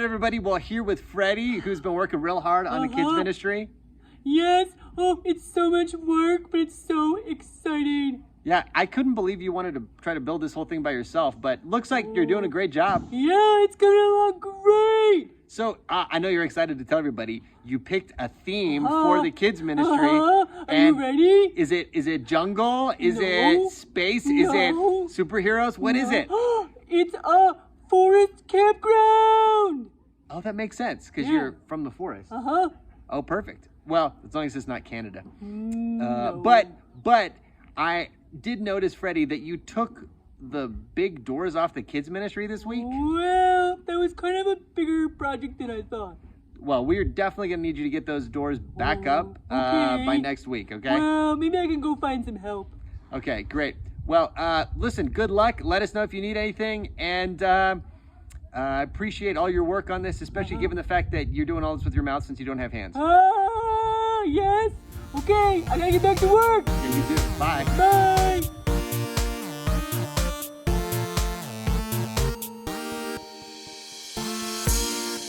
everybody? Well, here with Freddy, who's been working real hard on the kids ministry. Yes. Oh, it's so much work, but it's so exciting. Yeah, I couldn't believe you wanted to try to build this whole thing by yourself, but looks like you're doing a great job. Yeah, it's coming along great. So I know you're excited to tell everybody you picked a theme for the kids ministry. Are you ready? Is it jungle? Is No. it space? Is it superheroes? What is it? It's a forest campground. Oh, that makes sense because you're from the forest. Oh, perfect. Well, as long as it's not Canada. No. But I did notice, Freddy, that you took the big doors off the kids ministry this week. Well, that was kind of a bigger project than I thought. Well, we're definitely going to need you to get those doors back up by next week, okay? Well, maybe I can go find some help. Okay, great. Well, listen, good luck. Let us know if you need anything. And I appreciate all your work on this, especially given the fact that you're doing all this with your mouth since you don't have hands. Yes. Okay, I gotta get back to work. Yeah, you do. Bye. Bye.